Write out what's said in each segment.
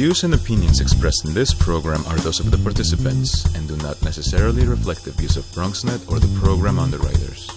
views and opinions expressed in this program are those of the participants and do not necessarily reflect the views of BronxNet or the program underwriters.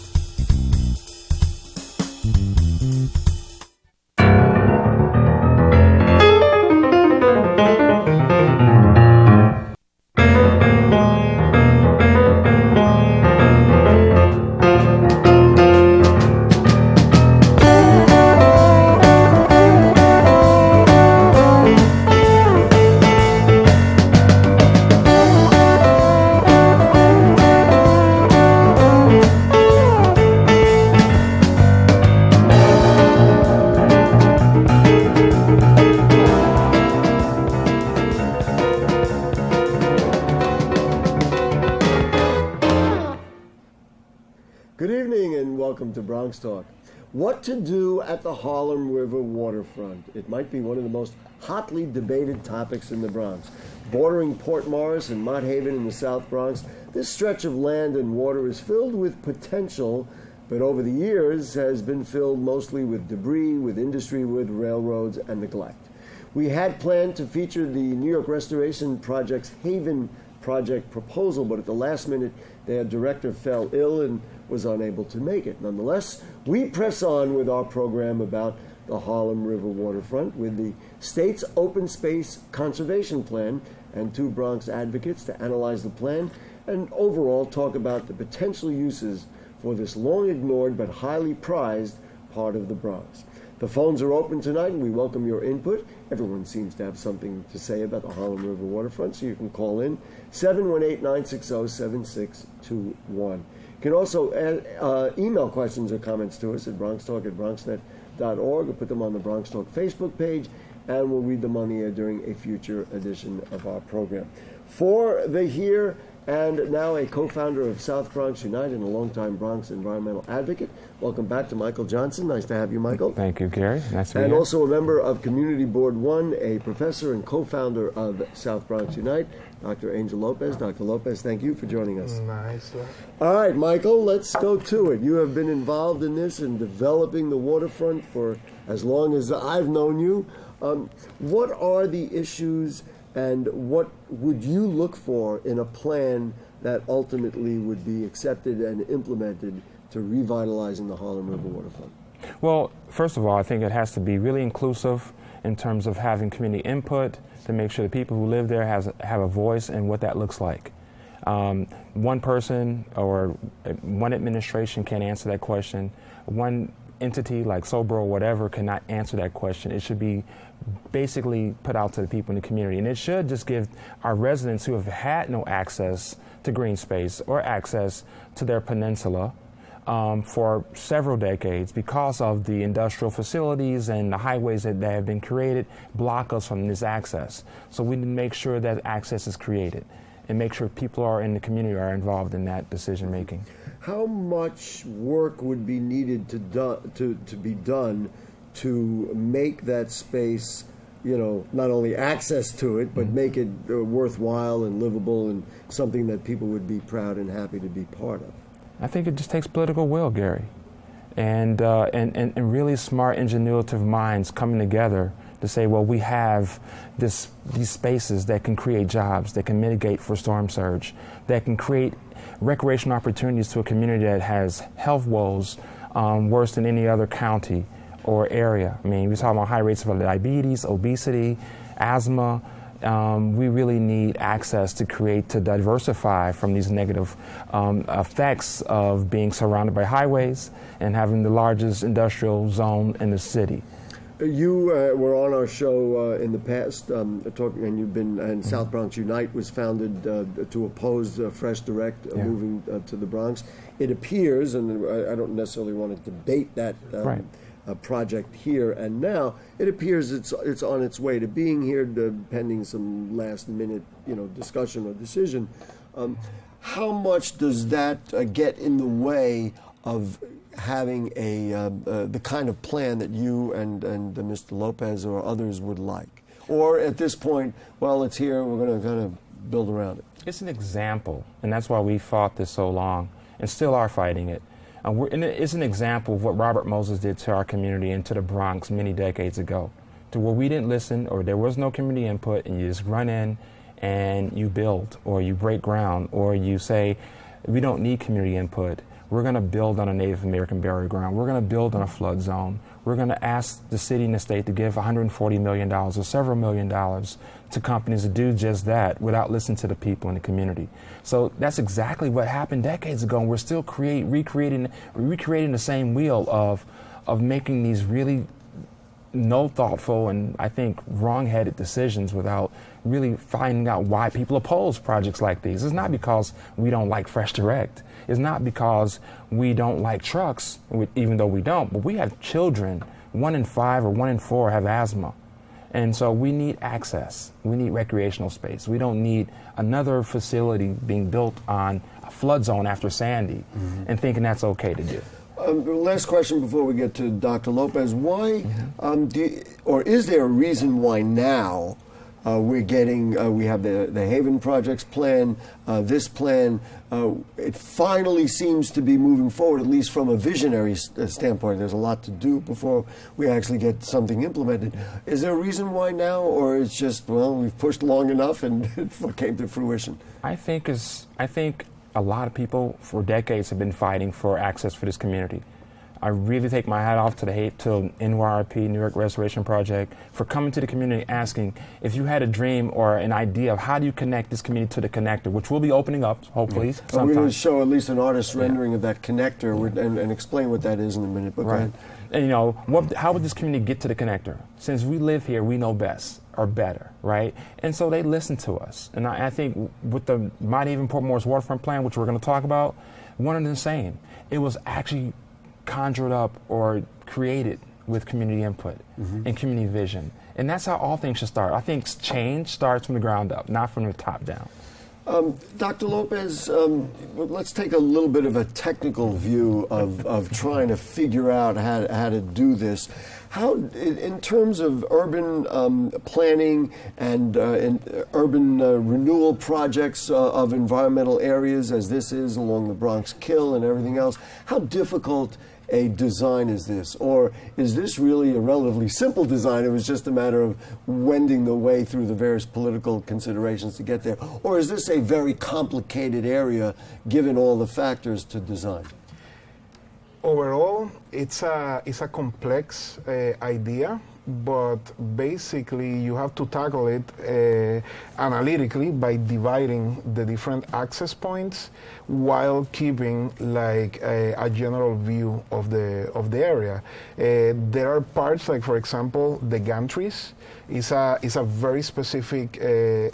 Good evening and welcome to Bronxtalk. What to do at the Harlem River waterfront? It might be one of the most hotly debated topics in the Bronx. Bordering Port Morris and Mott Haven in the South Bronx, this stretch of land and water is filled with potential, but over the years has been filled mostly with debris, with industry, with railroads, and neglect. We had planned to feature the New York Restoration Project's Haven Project proposal, but at the last minute, their director fell ill and was unable to make it. Nonetheless, we press on with our program about the Harlem River waterfront with the state's open space conservation plan and two Bronx advocates to analyze the plan and overall talk about the potential uses for this long ignored but highly prized part of the Bronx. The phones are open tonight and we welcome your input. Everyone seems to have something to say about the Harlem River waterfront, so you can call in 718-960-7621. You can also email questions or comments to us at bronxtalk@bronxnet.org or put them on the Bronxtalk Facebook page, and we'll read them on the air during a future edition of our program. For the here and now a co-founder of South Bronx Unite and a longtime Bronx environmental advocate, welcome back to Michael Johnson. Nice to have you, Michael. Thank you, Gary. Nice to be here. And also a member of Community Board 1, a professor and co-founder of South Bronx Unite, Dr. Angel Lopez. Dr. Lopez, thank you for joining us. Nice. All right, Michael, let's go to it. You have been involved in this and developing the waterfront for as long as I've known you. What are the issues and what would you look for in a plan that ultimately would be accepted and implemented to revitalizing the Harlem River waterfront? Well, first of all, I think it has to be really inclusive in terms of having community input to make sure the people who live there have a voice in what that looks like. One person or one administration can't answer that question. One entity like SOBRO or whatever cannot answer that question. It should be basically put out to the people in the community. And it should just give our residents who have had no access to green space or access to their peninsula for several decades because of the industrial facilities and the highways that have been created block us from this access. So we need to make sure that access is created and make sure people are in the community are involved in that decision making. How much work would be needed to be done to make that space, not only access to it, but make it worthwhile and livable and something that people would be proud and happy to be part of? I think it just takes political will, Gary, and really smart, ingenuitive minds coming together to say, well, we have these spaces that can create jobs, that can mitigate for storm surge, that can create recreational opportunities to a community that has health woes worse than any other county or area. I mean, we're talking about high rates of diabetes, obesity, asthma. We really need access to diversify from these negative effects of being surrounded by highways and having the largest industrial zone in the city. You were on our show in the past, talking, and you've been. And South Bronx Unite was founded to oppose Fresh Direct moving to the Bronx. It appears, and I don't necessarily want to debate that project here and now. It appears it's on its way to being here, pending some last minute discussion or decision. How much does that get in the way of having the kind of plan that you and Mr. Lopez or others would like? Or at this point, well, it's here, we're going to kind of build around it? It's an example, and that's why we fought this so long and still are fighting it. And it's an example of what Robert Moses did to our community and to the Bronx many decades ago. to where we didn't listen or there was no community input, and you just run in and you build, or you break ground, or you say, we don't need community input. We're going to build on a Native American burial ground. We're going to build on a flood zone. We're going to ask the city and the state to give $140 million or several $1 million to companies to do just that without listening to the people in the community. So that's exactly what happened decades ago, and we're still recreating the same wheel of making these really no thoughtful and I think wrong-headed decisions without really finding out why people oppose projects like these. It's not because we don't like Fresh Direct. It's not because we don't like trucks, even though we don't, but we have children, 1 in 5 or 1 in 4 have asthma. And so we need access. We need recreational space. We don't need another facility being built on a flood zone after Sandy and thinking that's okay to do. Last question before we get to Dr. Lopez. Why, or is there a reason why now we're getting, we have the Haven Projects plan, this plan, it finally seems to be moving forward, at least from a visionary standpoint. There's a lot to do before we actually get something implemented. Is there a reason why now, or it's just, well, we've pushed long enough and it came to fruition? I think a lot of people for decades have been fighting for access for this community. I really take my hat off to NYRP, New York Restoration Project, for coming to the community asking if you had a dream or an idea of how do you connect this community to the connector, which we'll be opening up, hopefully, sometime. We're going to show at least an artist's rendering of that connector and explain what that is in a minute. But right. And how would this community get to the connector? Since we live here, we know best or better, right? And so they listen to us. And I think with the Mighty Haven Port Morris Waterfront Plan, which we're going to talk about, one and the same. It was actually conjured up or created with community input and community vision. And that's how all things should start. I think change starts from the ground up, not from the top down. Dr. Lopez, let's take a little bit of a technical view of trying to figure out how to do this. How, in terms of urban planning and urban renewal projects of environmental areas, as this is along the Bronx Kill and everything else, how difficult a design is this? Or is this really a relatively simple design? It was just a matter of wending the way through the various political considerations to get there. Or is this a very complicated area given all the factors to design? Overall, it's a complex idea, but basically you have to tackle it analytically by dividing the different access points while keeping like a general view of the area. There are parts like, for example, the Gantries is a very specific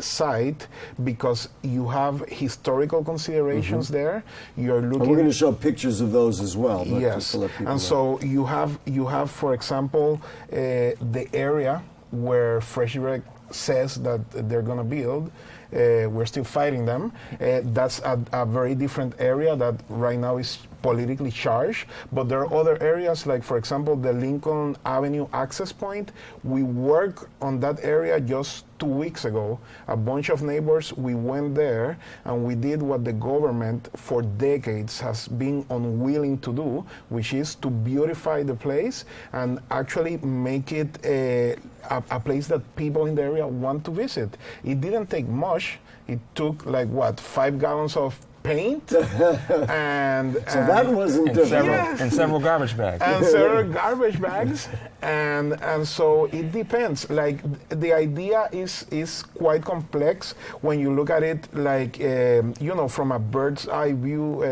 site because you have historical considerations there. You're looking. And we're going to show pictures of those as well. Yes, and so you have, for example, the area where Fresh Direct says that they're going to build. We're still fighting them. That's a very different area that right now is politically charged, but there are other areas like, for example, the Lincoln Avenue access point. We worked on that area just 2 weeks ago. A bunch of neighbors, we went there and we did what the government for decades has been unwilling to do, which is to beautify the place and actually make it a place that people in the area want to visit. It didn't take much. It took like 5 gallons of paint and so that wasn't difficult. And several garbage bags. And several garbage bags, and so it depends. Like the idea is quite complex when you look at it like from a bird's eye view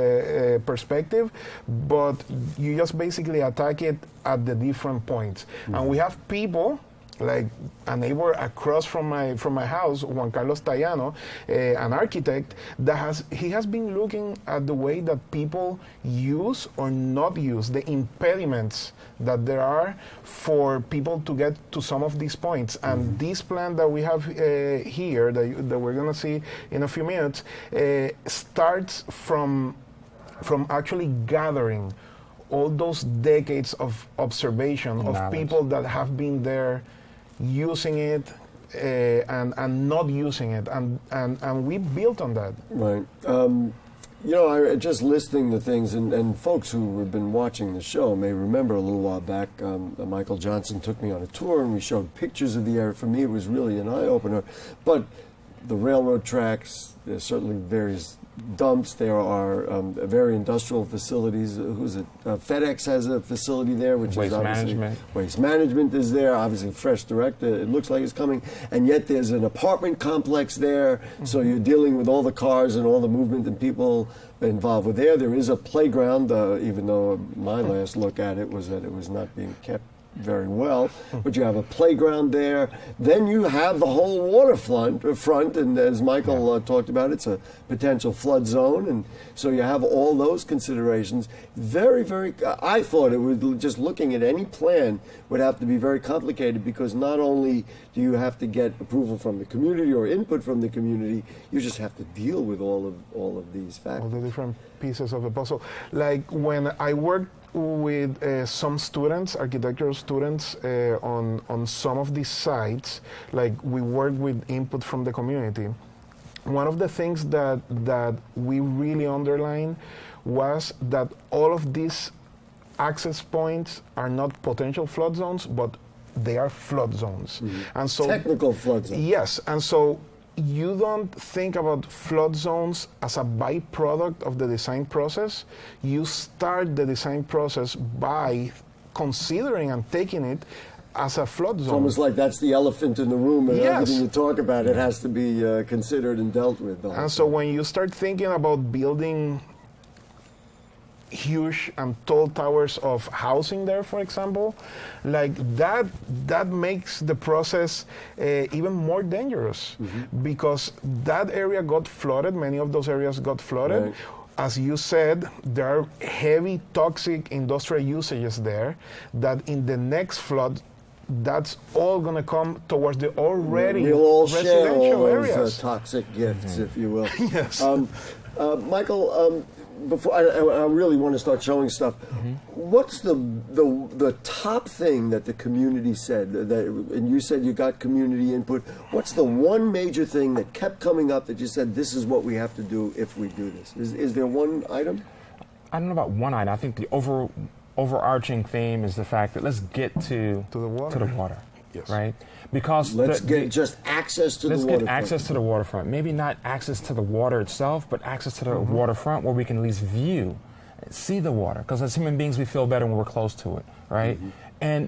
perspective, but you just basically attack it at the different points. And we have people like a neighbor across from my house, Juan Carlos Tallano, an architect, he has been looking at the way that people use or not use the impediments that there are for people to get to some of these points. And this plan that we have here that we're going to see in a few minutes starts from actually gathering all those decades of observation of people that have been there using it and not using it, and we built on that. Right. You know, just listing the things, and folks who have been watching the show may remember a little while back, Michael Johnson took me on a tour and we showed pictures of the area. For me, it was really an eye-opener. But the railroad tracks, there's certainly various dumps. There are very industrial facilities. Who's it? FedEx has a facility there, which Waste is obviously management. Waste management is there. Obviously, Fresh Direct. It looks like it's coming, and yet there's an apartment complex there. So you're dealing with all the cars and all the movement and people involved with there. There is a playground, even though my last look at it was that it was not being kept very well, but you have a playground there. Then you have the whole waterfront, and as Michael talked about, it's a potential flood zone, and so you have all those considerations. Very, very. I thought it would, just looking at any plan would have to be very complicated, because not only do you have to get approval from the community or input from the community, you just have to deal with all of these factors. All the different pieces of the puzzle. Like when I worked with some students, architectural students, on some of these sites, like we work with input from the community. One of the things that we really underlined was that all of these access points are not potential flood zones, but they are flood zones. And so Technical flood zones. Yes, and so you don't think about flood zones as a byproduct of the design process. You start the design process by considering and taking it as a flood zone. It's almost like that's the elephant in the room, and Yes. everything you talk about, it has to be considered and dealt with. And so when you start thinking about building huge and tall towers of housing there, for example, like that makes the process even more dangerous, because that area got flooded. Many of those areas got flooded. Right. As you said, there are heavy toxic industrial usages there that in the next flood, that's all going to come towards the already We'll all share residential all those areas. toxic gifts, if you will. Yes. Michael, before I really want to start showing stuff, what's the top thing that the community said? And you said you got community input. What's the one major thing that kept coming up that you said, this is what we have to do if we do this? Is there one item? I don't know about one item. I think the overarching theme is the fact that let's get to the water. Yes. Right? Because Let's get just access to the waterfront. Let's get access to the waterfront. Maybe not access to the water itself, but access to the waterfront where we can at least view, see the water. Because as human beings, we feel better when we're close to it, right?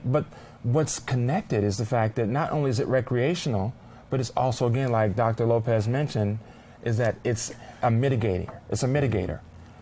But what's connected is the fact that not only is it recreational, but it's also, again, like Dr. Lopez mentioned, is that it's a mitigator. It's a mitigator.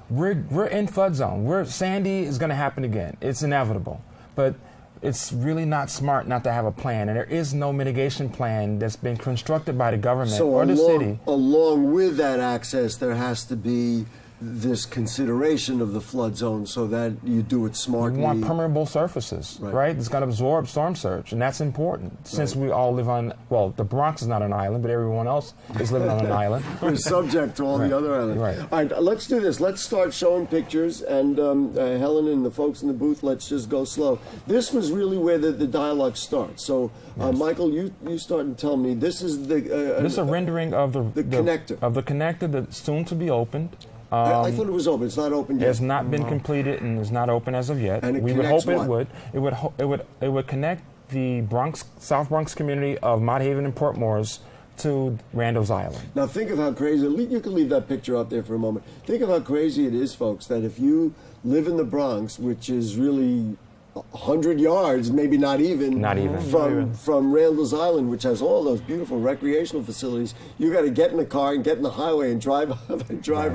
We're in flood zone. Sandy is going to happen again. It's inevitable. But it's really not smart not to have a plan, and there is no mitigation plan that's been constructed by the government or the city. Along with that access, there has to be this consideration of the flood zone so that you do it smartly. We want permeable surfaces, right? It's going to absorb storm surge, and that's important since we all live on, well, the Bronx is not an island, but everyone else is living on an island. We're subject to all the other islands. Right. All right, let's do this. Let's start showing pictures, and Helen and the folks in the booth, let's just go slow. This was really where the dialogue starts. So, Michael, you start and tell me, this is the... this is a rendering of the connector. Of the connector that's soon to be opened. I thought it was open. It's not open yet. It has not been completed and is not open as of yet. And it we would hope connects it would. It would connect the South Bronx community of Mott Haven and Port Morris to Randalls Island. Now think of how crazy, you can leave that picture up there for a moment. Think of how crazy it is, folks, that if you live in the Bronx, which is really 100 yards, maybe not even from Randalls Island, which has all those beautiful recreational facilities, you got to get in the car and get in the highway and drive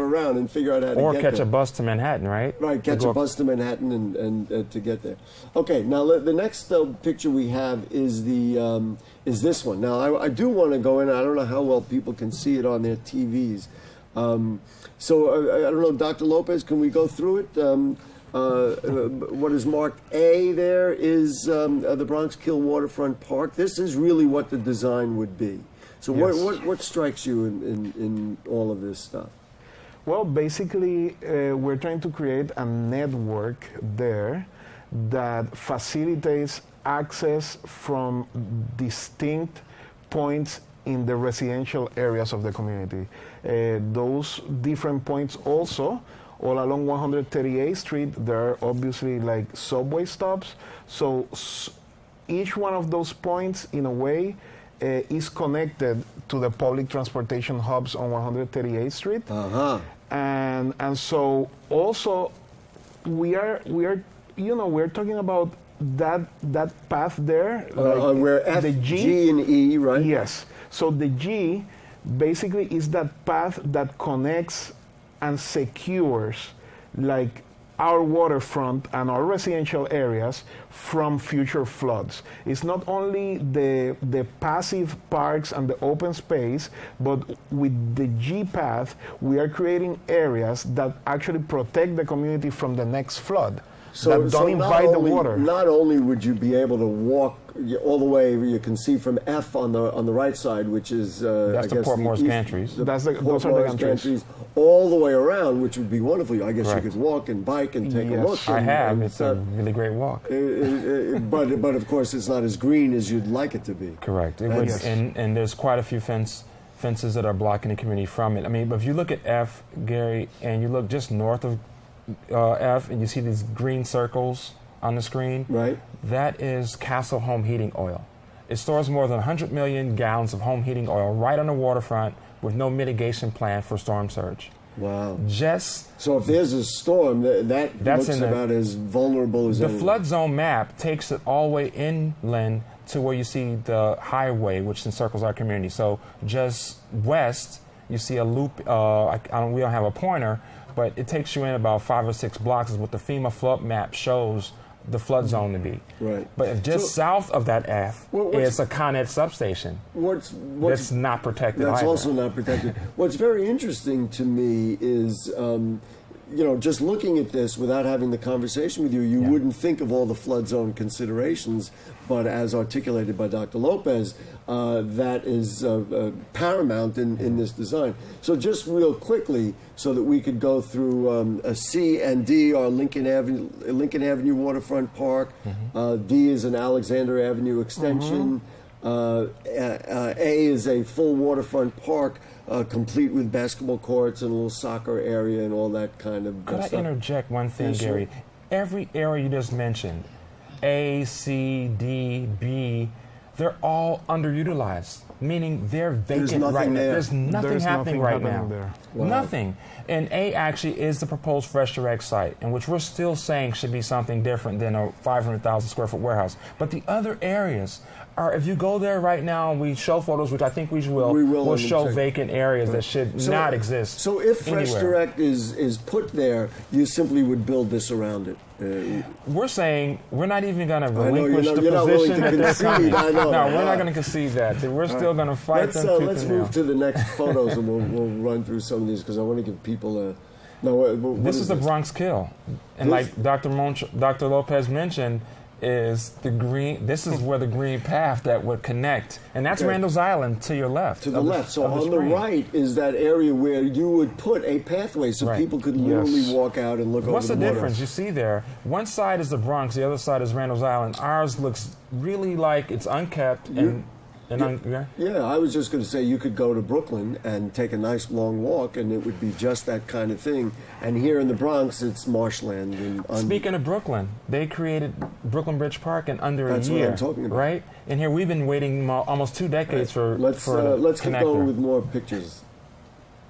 around and figure out how to get there. Or catch a bus to Manhattan, right? Right, catch a bus to Manhattan and to get there. Okay, now the next picture we have is is this one. Now I do want to go in. I don't know how well people can see it on their TVs. So I don't know, Dr. Lopez, can we go through it? What is marked A there is the Bronx Kill Waterfront Park. This is really what the design would be. So what strikes you in all of this stuff? Well, basically, we're trying to create a network there that facilitates access from distinct points in the residential areas of the community. Those different points also, all along 138th Street, there are obviously like subway stops. So each one of those points, in a way, is connected to the public transportation hubs on 138th Street. And so also we are we're talking about that path there, where F, the G, and E, right? Yes. So the G basically is that path that connects and secures like our waterfront and our residential areas from future floods. It's not only the passive parks and the open space, but with the G path, we are creating areas that actually protect the community from the next flood. That don't invite the water. Not only would you be able to walk all the way, you can see from F on the right side, which is that's the Port Morris Gantries. Those are the gantries. All the way around, which would be wonderful. I guess you could walk and bike and take a look. I have. It's a really great walk. But of course, it's not as green as you'd like it to be. Correct. And there's quite a few fences that are blocking the community from it. I mean, but if you look at F, Gary, and you look just north of F, and you see these green circles on the screen, right? That is Castle Home Heating Oil. It stores more than 100 million gallons of home heating oil right on the waterfront with no mitigation plan for storm surge. Wow. So if there's a storm, that looks about as vulnerable as the anything. flood zone map takes it all the way inland to where you see the highway, which encircles our community. So just west, you see a loop. We don't have a pointer, but it takes you in about 5 or 6 blocks, is what the FEMA flood map shows the flood zone to be. Right. But just south of that F is a Con Ed substation. That's not protected That's either. also not protected. What's very interesting to me is, just looking at this without having the conversation with you, you wouldn't think of all the flood zone considerations, but as articulated by Dr. Lopez, that is paramount in this design. So just real quickly, so that we could go through C and D are Lincoln Avenue Waterfront Park. D is an Alexander Avenue extension. A is a full waterfront park, complete with basketball courts and a little soccer area and all that kind of Could stuff. I interject one thing, Gary? Every area you just mentioned, A, C, D, B, they're all underutilized, meaning they're vacant right now. There's nothing happening right now. There. Wow. Nothing. And A actually is the proposed Fresh Direct site, in which we're still saying should be something different than a 500,000 square foot warehouse. But the other areas are, if you go there right now and we show photos, which I think we will, we'll show vacant areas that should not exist. So if Fresh anywhere. Direct is put there, you simply would build this around it. We're saying we're not even going to relinquish the you're not willing position to that they're concede. coming. I know. No, we're not going to concede that. We're still going to fight them tooth Let's and move nail. to the next photos, and we'll run through some of these because I want to give people a. No, what This is the Bronx Kill, and like Dr. Lopez mentioned, is the green. This is where the green path that would connect, and that's Randalls Island to your left. To the left. So on the right is that area where you would put a pathway so people could literally walk out and look over the water. What's the difference? You see there, one side is the Bronx, the other side is Randalls Island. Ours looks really like it's unkept Yeah, I was just going to say you could go to Brooklyn and take a nice long walk, and it would be just that kind of thing. And here in the Bronx, it's marshland. Speaking of Brooklyn, they created Brooklyn Bridge Park in under a year. That's what I'm talking about. Right? And here we've been waiting almost 2 decades for let's keep going with more pictures.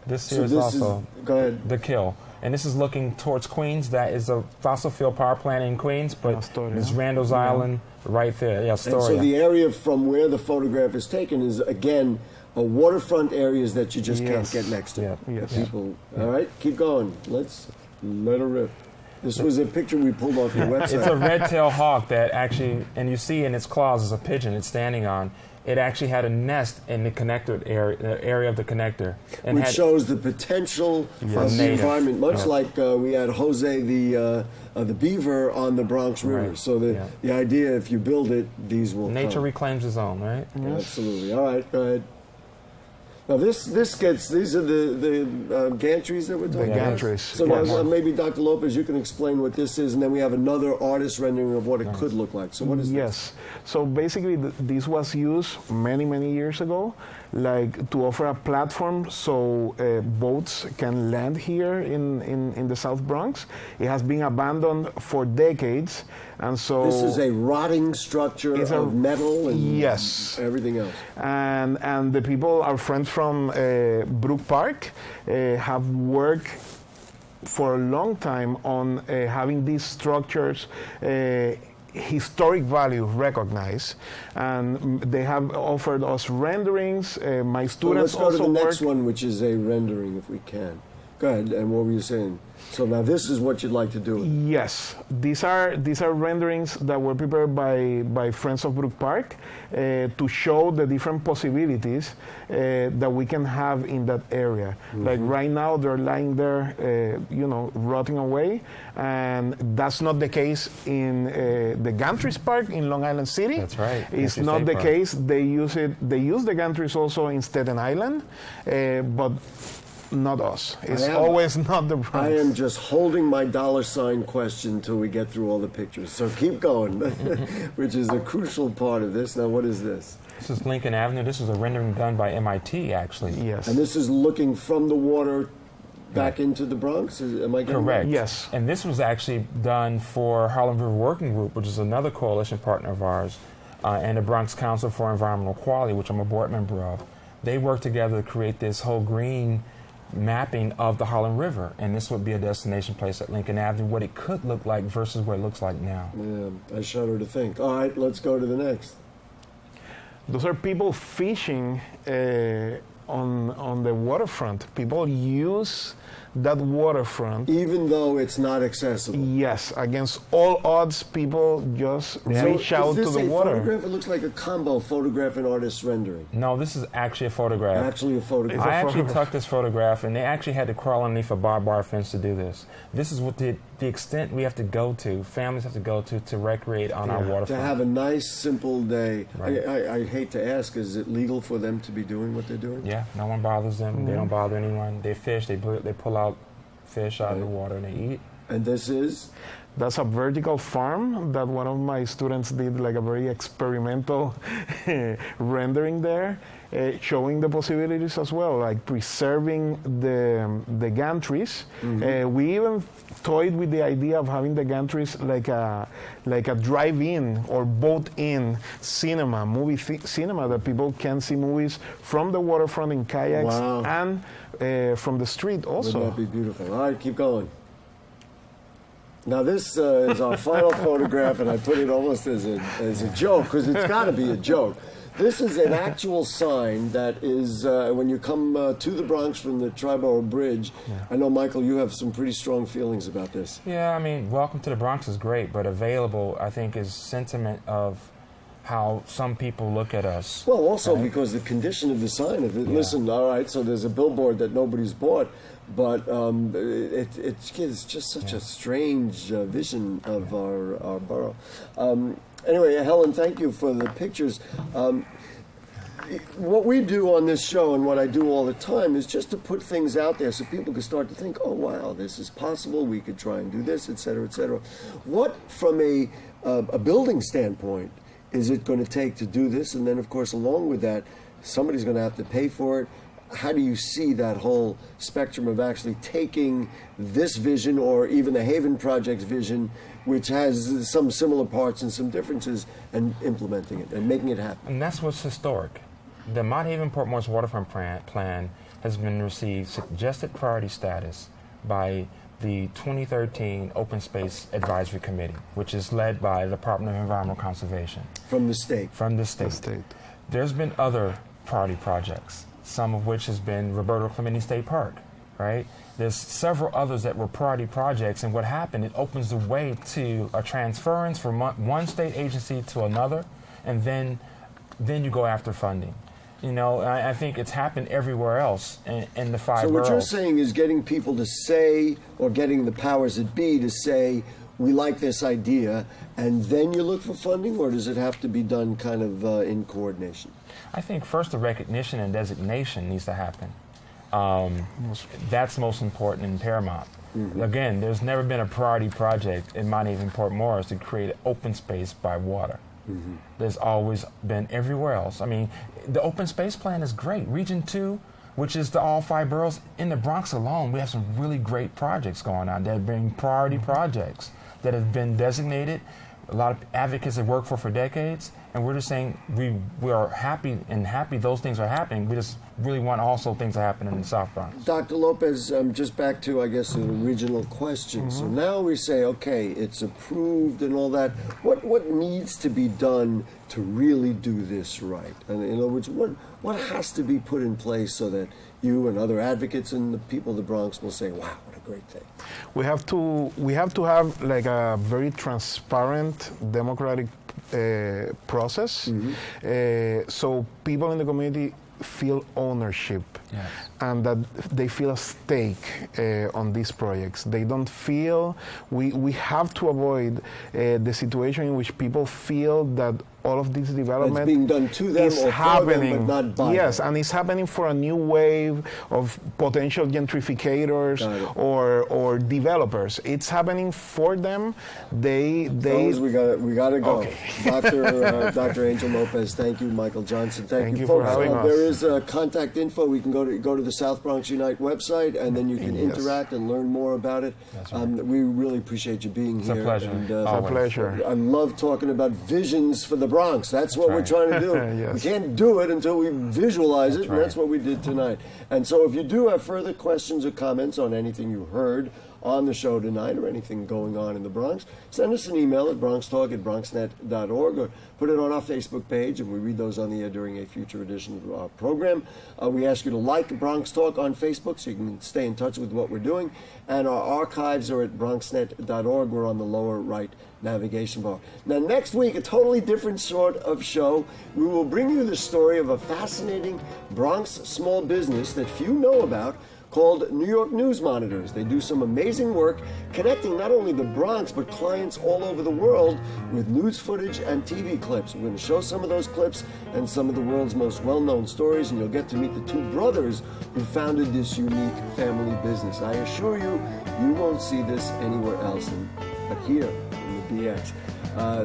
This here is also go ahead. the Kill. And this is looking towards Queens. That is a fossil fuel power plant in Queens, but it's Randalls Island right there. Yeah, Astoria. And so the area from where the photograph is taken is, again, a waterfront areas that you just can't get next to. People. All right, keep going. Let's let her rip. This was a picture we pulled off your website. It's a Redtailed Hawk that actually, and you see in its claws is a pigeon it's standing on. It actually had a nest in the connector area of the connector. And which shows the potential of the environment, much like we had Jose the beaver on the Bronx River. So the idea, if you build it, these will Nature come. reclaims its own, right? Yes. Absolutely. All right, go ahead. Now these are the gantries that we're talking about. Gantries. So maybe Dr. Lopez, you can explain what this is, and then we have another artist rendering of what it could look like. So what is this? So basically, this was used many years ago like to offer a platform so boats can land here in the South Bronx. It has been abandoned for decades, and so This is a rotting structure It's of metal and yes. everything else. And the people, our friends from Brook Park, have worked for a long time on having these structures historic value recognized, and they have offered us renderings. My So students let's go to also the next work. one, which is a rendering, if we can. Go ahead, and what were you saying? So now this is what you'd like to do. Yes, these are renderings that were prepared by friends of Brook Park to show the different possibilities that we can have in that area. Like right now, they're lying there, rotting away, and that's not the case in the Gantry Park in Long Island City. That's right. It's Gantry not State the Park. case. They use the gantries also in Staten Island, but not us. It's always not the Bronx. I am just holding my $ question till we get through all the pictures. So keep going, which is a crucial part of this. Now, what is this? This is Lincoln Avenue. This is a rendering done by MIT, actually. Yes. And this is looking from the water back into the Bronx? Am I getting Correct. that? Yes. And this was actually done for Harlem River Working Group, which is another coalition partner of ours, and the Bronx Council for Environmental Quality, which I'm a board member of. They worked together to create this whole green mapping of the Harlem River, and this would be a destination place at Lincoln Avenue, what it could look like versus what it looks like now. Yeah, I shudder to think. All right, let's go to the next. Those are people fishing on the waterfront. People use that waterfront. Even though it's not accessible. Yes, against all odds, people just reach out to is the this a water. photograph? It looks like a combo photograph and artist rendering. No, this is actually a photograph. Actually a photograph. I actually photograph. took this photograph, and they actually had to crawl underneath a barbed wire fence to do this. This is what the extent we have to go to, families have to go to recreate on our to waterfront. have a nice, simple day. Right. I hate to ask, is it legal for them to be doing what they're doing? Yeah, no one bothers them. They don't bother anyone. They fish. They pull out fish out of the water and they eat. And this is? That's a vertical farm that one of my students did, like a very experimental rendering there, showing the possibilities as well, like preserving the gantries. We even toyed with the idea of having the gantries like a drive-in or boat-in cinema, cinema that people can see movies from the waterfront in kayaks and from the street also. Wouldn't that be beautiful? All right, keep going. Now this is our final photograph, and I put it almost as a joke, because it's got to be a joke. This is an actual sign that is, when you come to the Bronx from the Triborough Bridge, I know, Michael, you have some pretty strong feelings about this. Yeah, I mean, Welcome to the Bronx is great, but available, I think, is sentiment of how some people look at us. Well, also because the condition of the sign, listen, all right, so there's a billboard that nobody's bought, but it gives just such a strange vision of our borough. Anyway, Helen, thank you for the pictures. What we do on this show and what I do all the time is just to put things out there so people can start to think, oh, wow, this is possible. We could try and do this, et cetera, et cetera. What, from a building standpoint, is it going to take to do this? And then, of course, along with that, somebody's going to have to pay for it. How do you see that whole spectrum of actually taking this vision, or even the Haven Project's vision, which has some similar parts and some differences, and implementing it and making it happen? And that's what's historic. The Mount Haven Port Morris Waterfront Plan has been received suggested priority status by the 2013 Open Space Advisory Committee, which is led by the Department of Environmental Conservation. From the state? From the state. There's been other priority projects, some of which has been Roberto Clemente State Park, right? There's several others that were priority projects, and what happened, it opens the way to a transference from one state agency to another, and then you go after funding. You know, I think it's happened everywhere else in the five boroughs. So what you're saying is getting people to say, or getting the powers that be to say, we like this idea, and then you look for funding, or does it have to be done kind of in coordination? I think first the recognition and designation needs to happen. That's most important and paramount. Again, there's never been a priority project in Mount Haven Port Morris to create an open space by water. There's always been everywhere else. I mean, the open space plan is great. Region 2, which is the all 5 boroughs, in the Bronx alone, we have some really great projects going on that have been priority projects that have been designated. A lot of advocates have worked for decades, and we're just saying we are happy those things are happening. We just really want also things to happen in the South Bronx. Dr. Lopez, just back to, I guess, the original question. So now we say, okay, it's approved and all that. What needs to be done to really do this right? And in other words, what has to be put in place so that you and other advocates and the people of the Bronx will say, wow, what a great thing. We have to have like a very transparent, democratic process, so people in the community feel ownership, yes, and that they feel a stake on these projects. They don't feel, we have to avoid the situation in which people feel that all of this development it's being done to them is or happening, for them, but not by yes, them. and it's happening for a new wave of potential gentrificators or developers. It's happening for them. They Fellas, we gotta go. Okay. Dr. Angel Lopez, thank you. Michael Johnson, thank you for folks. having us. There is contact info. We can go to the South Bronx Unite website, and then you can interact and learn more about it. That's right. We really appreciate you being here. It's a pleasure. And, It's a pleasure. I love talking about visions for the Bronx. That's what we're trying to do. Yes. We can't do it until we visualize it, and right. that's what we did tonight. And so if you do have further questions or comments on anything you heard on the show tonight or anything going on in the Bronx, send us an email at bronxtalk@bronxnet.org or put it on our Facebook page, and we read those on the air during a future edition of our program. We ask you to like Bronx Talk on Facebook so you can stay in touch with what we're doing, and our archives are at bronxnet.org. We're on the lower right navigation bar. Now, next week, a totally different sort of show. We will bring you the story of a fascinating Bronx small business that few know about, called New York News Monitors. They do some amazing work connecting not only the Bronx but clients all over the world with news footage and TV clips. We're going to show some of those clips and some of the world's most well-known stories, and you'll get to meet the two brothers who founded this unique family business. I assure you, you won't see this anywhere else but here in the BX.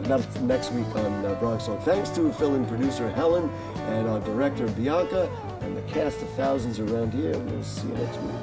That's next week on Bronx Talk. Thanks to fill-in producer Helen and our director Bianca and the cast of thousands around here. We'll see you next week.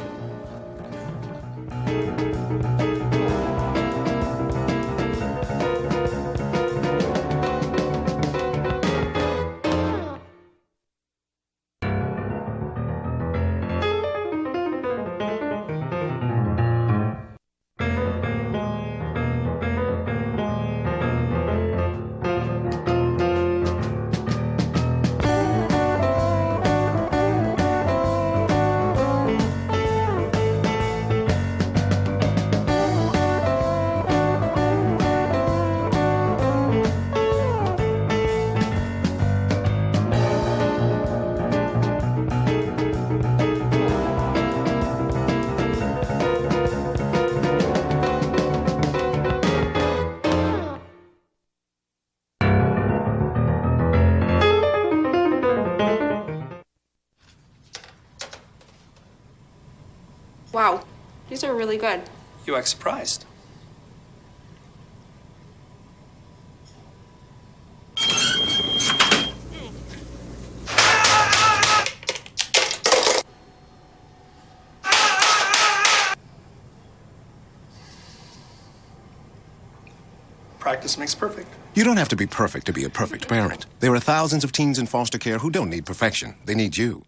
Wow, these are really good. You act surprised. Practice makes perfect. You don't have to be perfect to be a perfect parent. There are thousands of teens in foster care who don't need perfection. They need you.